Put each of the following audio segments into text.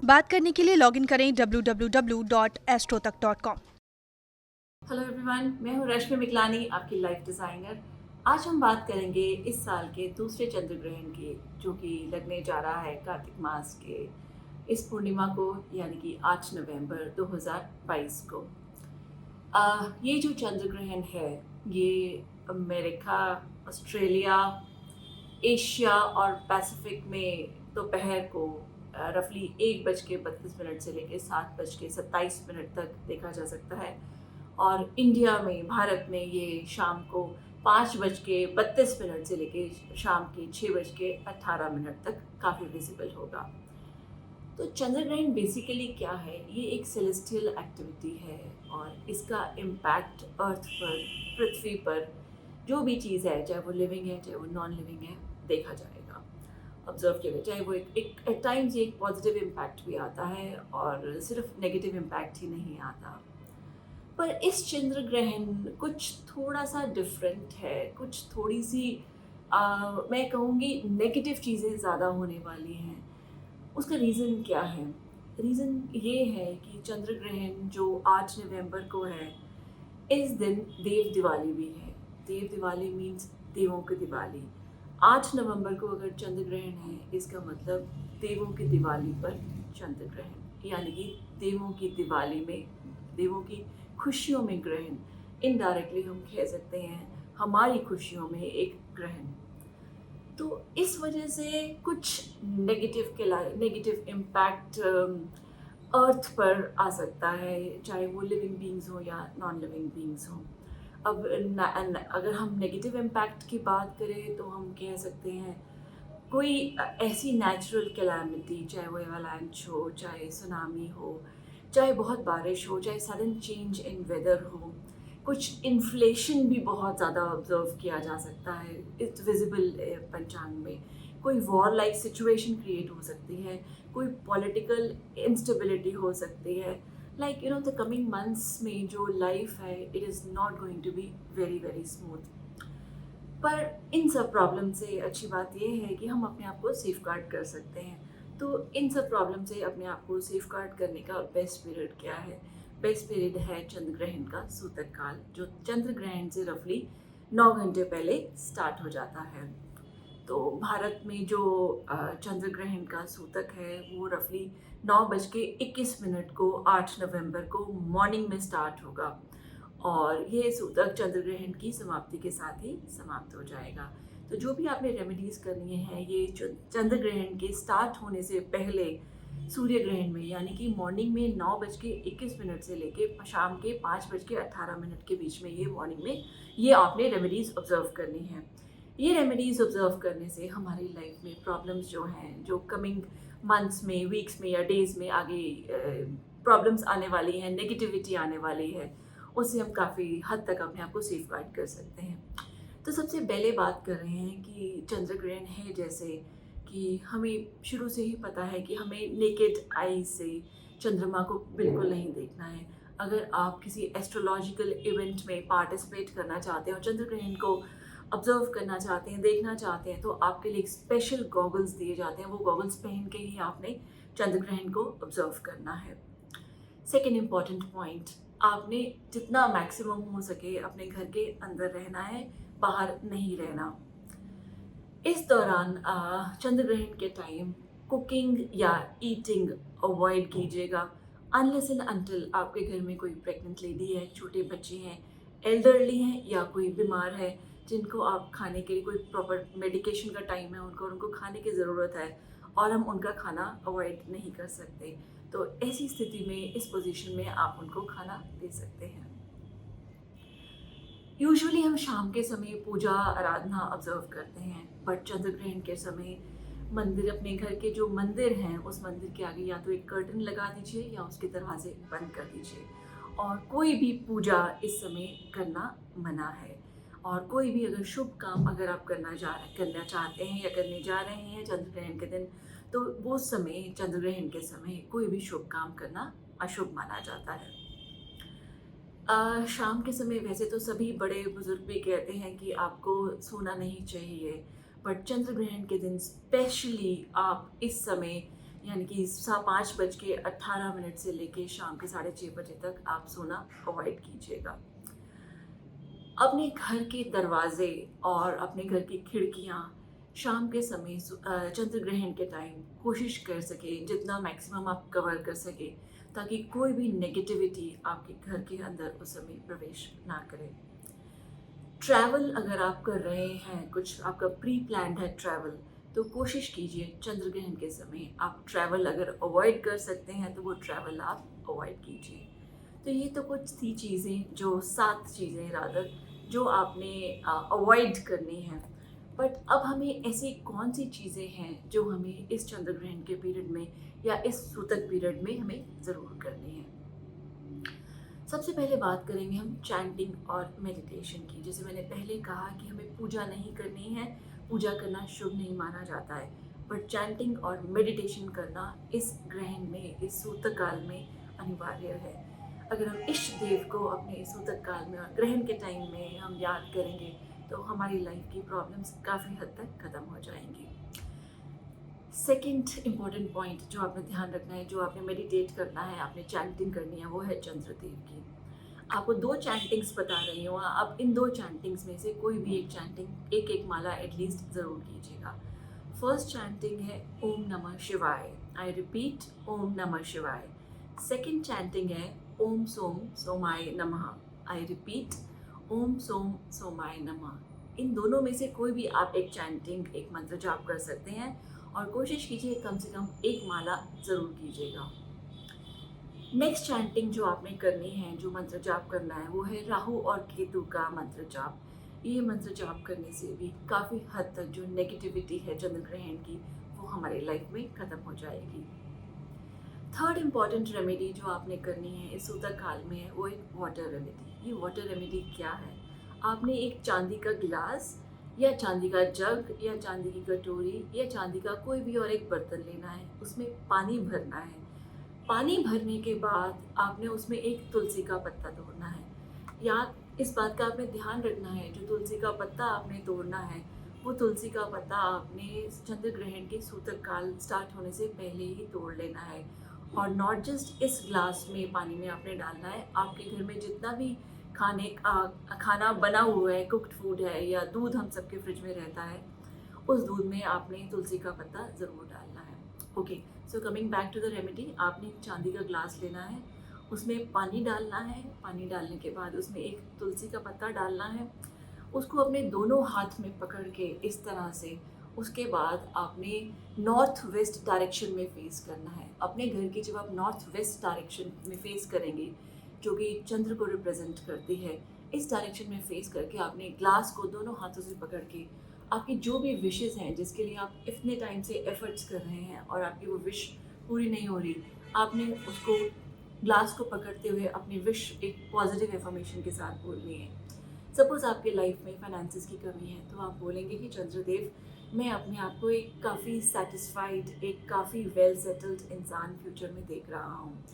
बात करने के लिए लॉगिन करें www.astrotak.com। हेलो एवरीवन, मैं हूँ रश्मि मिकलानी, आपकी लाइफ डिज़ाइनर। आज हम बात करेंगे इस साल के दूसरे चंद्र ग्रहण की, जो कि लगने जा रहा है कार्तिक मास के इस पूर्णिमा को, यानी कि 8 नवंबर 2022 को। ये जो चंद्र ग्रहण है, ये अमेरिका, ऑस्ट्रेलिया, एशिया और पैसिफिक में दोपहर को रफली 1:32 से लेकर 7:27 तक देखा जा सकता है। और इंडिया में, भारत में ये शाम को 5:32 से लेकर शाम के 6:18 तक काफ़ी विजिबल होगा। तो चंद्र ग्रहण बेसिकली क्या है? ये एक सेलेस्टियल एक्टिविटी है और इसका इम्पैक्ट अर्थ पर, पृथ्वी पर जो भी चीज़ है, चाहे वो लिविंग है चाहे वो नॉन लिविंग है, देखा जाएगा, ऑब्जर्व किया जाएगा। चाहे वो एक एट टाइम्स एक पॉजिटिव इम्पैक्ट भी आता है और सिर्फ नेगेटिव इम्पैक्ट ही नहीं आता। पर इस चंद्र ग्रहण कुछ थोड़ा सा डिफरेंट है, कुछ थोड़ी सी मैं कहूँगी नेगेटिव चीज़ें ज़्यादा होने वाली हैं। उसका रीज़न क्या है? रीज़न ये है कि चंद्र ग्रहण जो 8 नवंबर को है, इस दिन देव दिवाली भी है। देव दिवाली मीन्स देवों की दिवाली। 8 नवंबर को अगर चंद्र ग्रहण है, इसका मतलब देवों की दिवाली पर चंद्र ग्रहण, यानी कि देवों की दिवाली में, देवों की खुशियों में ग्रहण। इनडायरेक्टली हम कह सकते हैं हमारी खुशियों में एक ग्रहण। तो इस वजह से कुछ नेगेटिव इम्पैक्ट अर्थ पर आ सकता है, चाहे वो लिविंग बींग्स हो या नॉन लिविंग बींग्स हो। अब अगर हम नेगेटिव इम्पैक्ट की बात करें तो हम कह सकते हैं कोई ऐसी नेचुरल कैलामिटी, चाहे वो एवलांच हो, चाहे सुनामी हो, चाहे बहुत बारिश हो, चाहे सडन चेंज इन वेदर हो, कुछ इन्फ्लेशन भी बहुत ज़्यादा ऑब्जर्व किया जा सकता है इट्स विजिबल पंचांग में। कोई वॉर लाइक सिचुएशन क्रिएट हो सकती है, कोई पॉलिटिकल इंस्टेबिलिटी हो सकती है। लाइक द कमिंग मंथ्स में जो लाइफ है, it is not going to be very very smooth. पर इन सब प्रॉब्लम से अच्छी बात ये है कि हम अपने आप को सेफ गार्ड कर सकते हैं। तो इन सब प्रॉब्लम से अपने आप को सेफ गार्ड करने का बेस्ट पीरियड क्या है? बेस्ट पीरियड है चंद्र ग्रहण का सूतक काल, जो चंद्र ग्रहण से रफली 9 घंटे पहले स्टार्ट हो जाता है। तो भारत में जो चंद्र ग्रहण का सूतक है, वो रफली 9:21 को 8 नवंबर को मॉर्निंग में स्टार्ट होगा और ये सूतक चंद्र ग्रहण की समाप्ति के साथ ही समाप्त हो जाएगा। तो जो भी आपने रेमेडीज़ करनी है, ये चंद्र ग्रहण के स्टार्ट होने से पहले सूर्य ग्रहण में, यानी कि मॉर्निंग में 9:21 से लेके शाम के 5:18 के बीच में, ये मॉर्निंग में ये आपने रेमेडीज़ ऑब्जर्व करनी है। ये रेमेडीज़ ऑब्जर्व करने से हमारी लाइफ में प्रॉब्लम्स जो हैं, जो कमिंग मंथ्स में, वीक्स में या डेज़ में आगे प्रॉब्लम्स आने वाली हैं, नेगेटिविटी आने वाली है, उससे हम काफ़ी हद तक अपने आप को सेफ गार्ड कर सकते हैं। तो सबसे पहले बात कर रहे हैं कि चंद्र ग्रहण है जैसे कि हमें शुरू से ही पता है कि हमें नेकेड आई से चंद्रमा को बिल्कुल नहीं देखना है। अगर आप किसी एस्ट्रोलॉजिकल इवेंट में पार्टिसिपेट करना चाहते हैं और चंद्र ग्रहण को ऑब्जर्व करना चाहते हैं, देखना चाहते हैं, तो आपके लिए एक स्पेशल गॉगल्स दिए जाते हैं। वो गॉगल्स पहन के ही आपने चंद्र ग्रहण को ऑब्जर्व करना है। सेकेंड इम्पॉर्टेंट पॉइंट, आपने जितना मैक्सिमम हो सके अपने घर के अंदर रहना है, बाहर नहीं रहना। इस दौरान चंद्र ग्रहण के टाइम कुकिंग या ईटिंग अवॉइड कीजिएगा अनलेस एंड अनटिल आपके घर में कोई प्रेग्नेंट लेडी है, छोटे बच्चे हैं, एल्डरली हैं या कोई बीमार है जिनको आप खाने के लिए, कोई प्रॉपर मेडिकेशन का टाइम है उनको खाने की ज़रूरत है और हम उनका खाना अवॉइड नहीं कर सकते। तो ऐसी स्थिति में, इस पोजीशन में आप उनको खाना दे सकते हैं। यूजुअली हम शाम के समय पूजा आराधना ऑब्जर्व करते हैं, बट चंद्र ग्रहण के समय मंदिर, अपने घर के जो मंदिर हैं, उस मंदिर के आगे या तो एक कर्टन लगा दीजिए या उसके दरवाजे बंद कर दीजिए और कोई भी पूजा इस समय करना मना है। और कोई भी अगर शुभ काम अगर आप करना चाहते हैं या करने जा रहे हैं चंद्र ग्रहण के दिन, तो वो समय, चंद्र ग्रहण के समय, कोई भी शुभ काम करना अशुभ माना जाता है। शाम के समय वैसे तो सभी बड़े बुजुर्ग भी कहते हैं कि आपको सोना नहीं चाहिए, बट चंद्र ग्रहण के दिन स्पेशली आप इस समय यानी कि 5:18 से लेके शाम के 6:30 बजे तक आप सोना अवॉइड कीजिएगा। अपने घर के दरवाजे और अपने घर की खिड़कियाँ शाम के समय चंद्र ग्रहण के टाइम कोशिश कर सकें जितना मैक्सिमम आप कवर कर सकें, ताकि कोई भी नेगेटिविटी आपके घर के अंदर उस समय प्रवेश ना करे। ट्रैवल अगर आप कर रहे हैं, कुछ आपका प्री प्लान्ड है ट्रैवल, तो कोशिश कीजिए चंद्र ग्रहण के समय आप ट्रैवल अगर अवॉइड कर सकते हैं तो वो ट्रैवल आप अवॉइड कीजिए। तो ये तो कुछ थी चीज़ें, जो 7 चीज़ें रादर जो आपने अवॉइड करनी है। बट अब हमें ऐसी कौन सी चीज़ें हैं जो हमें इस चंद्र ग्रहण के पीरियड में या इस सूतक पीरियड में हमें ज़रूर करनी है। सबसे पहले बात करेंगे हम चैंटिंग और मेडिटेशन की। जैसे मैंने पहले कहा कि हमें पूजा नहीं करनी है, पूजा करना शुभ नहीं माना जाता है, बट चैंटिंग और मेडिटेशन करना इस ग्रहण में, इस सूतक काल में अनिवार्य है। अगर हम इष्ट देव को अपने इस सूतक काल में और ग्रहण के टाइम में हम याद करेंगे तो हमारी लाइफ की प्रॉब्लम्स काफ़ी हद तक ख़त्म हो जाएंगी। सेकंड इम्पॉर्टेंट पॉइंट जो आपने ध्यान रखना है, जो आपने मेडिटेट करना है, आपने चैंटिंग करनी है, वो है चंद्रदेव की। आपको 2 चैंटिंग्स बता रही हूँ, आप इन 2 चैंटिंग्स में से कोई भी एक चैंटिंग, एक माला एटलीस्ट ज़रूर कीजिएगा। फर्स्ट चैंटिंग है ओम नमः शिवाय, आई रिपीट ओम नमः शिवाय। सेकंड चैंटिंग है ओम सोम सोमाय नमः, आई रिपीट ओम सोम सोमाय नमः। इन दोनों में से कोई भी आप एक चैंटिंग, एक मंत्र जाप कर सकते हैं और कोशिश कीजिए कम से कम एक माला ज़रूर कीजिएगा। नेक्स्ट चैंटिंग जो आपने करनी है, जो मंत्र जाप करना है, वो है राहु और केतु का मंत्र जाप। ये मंत्र जाप करने से भी काफ़ी हद तक जो नेगेटिविटी है चंद्र ग्रहण की, वो हमारी लाइफ में ख़त्म हो जाएगी। थर्ड इम्पॉर्टेंट रेमेडी जो आपने करनी है इस सूतक काल में है, वो एक वाटर रेमेडी। ये वाटर रेमेडी क्या है? आपने एक चांदी का गिलास या चांदी का जग या चांदी की कटोरी या चांदी का कोई भी और एक बर्तन लेना है, उसमें पानी भरना है। पानी भरने के बाद आपने उसमें एक तुलसी का पत्ता तोड़ना है। या इस बात का आपने ध्यान रखना है, जो तुलसी का पत्ता आपने तोड़ना है, वो तुलसी का पत्ता आपने चंद्र ग्रहण के सूतक काल स्टार्ट होने से पहले ही तोड़ लेना है। और नॉट जस्ट इस ग्लास में पानी में आपने डालना है, आपके घर में जितना भी खाना बना हुआ है, कुक्ड फूड है या दूध हम सबके फ्रिज में रहता है, उस दूध में आपने तुलसी का पत्ता ज़रूर डालना है। Okay, so coming back to the remedy, आपने चांदी का ग्लास लेना है, उसमें पानी डालना है। पानी डालने के बाद उसमें एक तुलसी का पत्ता डालना है, उसको अपने दोनों हाथ में पकड़ के इस तरह से, उसके बाद आपने नॉर्थ वेस्ट डायरेक्शन में फेस करना है। अपने घर की जब आप नॉर्थ वेस्ट डायरेक्शन में फेस करेंगे, जो कि चंद्र को रिप्रेजेंट करती है, इस डायरेक्शन में फेस करके आपने ग्लास को दोनों हाथों से पकड़ के आपकी जो भी विशेज़ हैं, जिसके लिए आप इतने टाइम से एफर्ट्स कर रहे हैं और आपकी वो विश पूरी नहीं हो रही, आपने उसको ग्लास को पकड़ते हुए अपनी विश एक पॉजिटिव एफर्मेशन के साथ बोलनी है। सपोज़ आपके लाइफ में फाइनेंसिस की कमी है, तो आप बोलेंगे कि चंद्रदेव, मैं अपने आप को एक काफ़ी सेटिस्फाइड, एक काफ़ी वेल सेटल्ड इंसान फ्यूचर में देख रहा हूँ।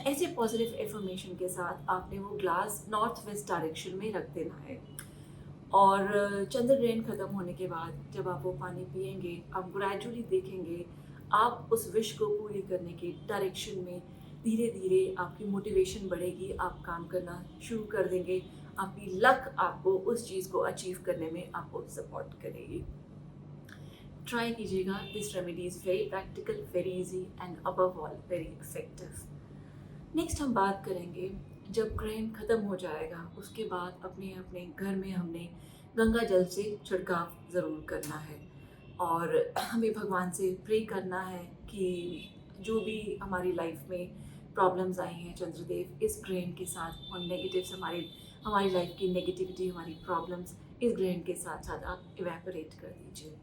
ऐसे पॉजिटिव एफर्मेशन के साथ आपने वो ग्लास नॉर्थ वेस्ट डायरेक्शन में रख देना है। और चंद्र ग्रहण ख़त्म होने के बाद जब आप वो पानी पिएंगे, आप ग्रेजुअली देखेंगे आप उस विश को पूरी करने के डायरेक्शन में धीरे धीरे आपकी मोटिवेशन बढ़ेगी, आप काम करना शुरू कर देंगे, आपकी लक आपको उस चीज़ को अचीव करने में आपको सपोर्ट करेगी। ट्राई कीजिएगा, this remedy is very practical, very easy and above all very effective. Next हम बात करेंगे, जब ग्रहण ख़त्म हो जाएगा उसके बाद अपने अपने घर में हमने गंगा जल से छिड़काव ज़रूर करना है और हमें भगवान से प्रे करना है कि जो भी हमारी लाइफ में प्रॉब्लम्स आई हैं, चंद्रदेव इस ग्रहण के साथ, और नेगेटिव्स हमारी लाइफ की नेगेटिविटी, हमारी प्रॉब्लम्स इस ग्रहण के साथ साथ आप इवेपोरेट कर दीजिए।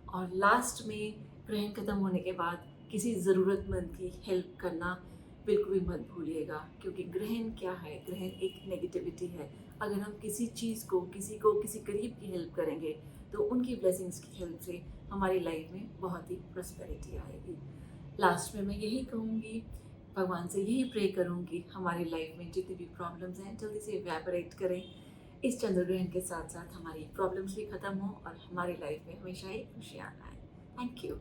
और लास्ट में ग्रहण ख़त्म होने के बाद किसी ज़रूरतमंद की हेल्प करना बिल्कुल भी मत भूलिएगा, क्योंकि ग्रहण क्या है? ग्रहण एक नेगेटिविटी है। अगर हम किसी चीज़ को, किसी करीब की हेल्प करेंगे तो उनकी ब्लेसिंग्स की हेल्प से हमारी लाइफ में बहुत ही प्रॉस्पेरिटी आएगी। लास्ट में मैं यही कहूँगी, भगवान से यही प्रे करूँगी, हमारी लाइफ में जितनी भी प्रॉब्लम्स हैं जल्दी से इवेपोरेट करें। इस चंद्र ग्रहण के साथ साथ हमारी प्रॉब्लम्स भी ख़त्म हों और हमारी लाइफ में हमेशा ही खुशियाँ आएँ। Thank you.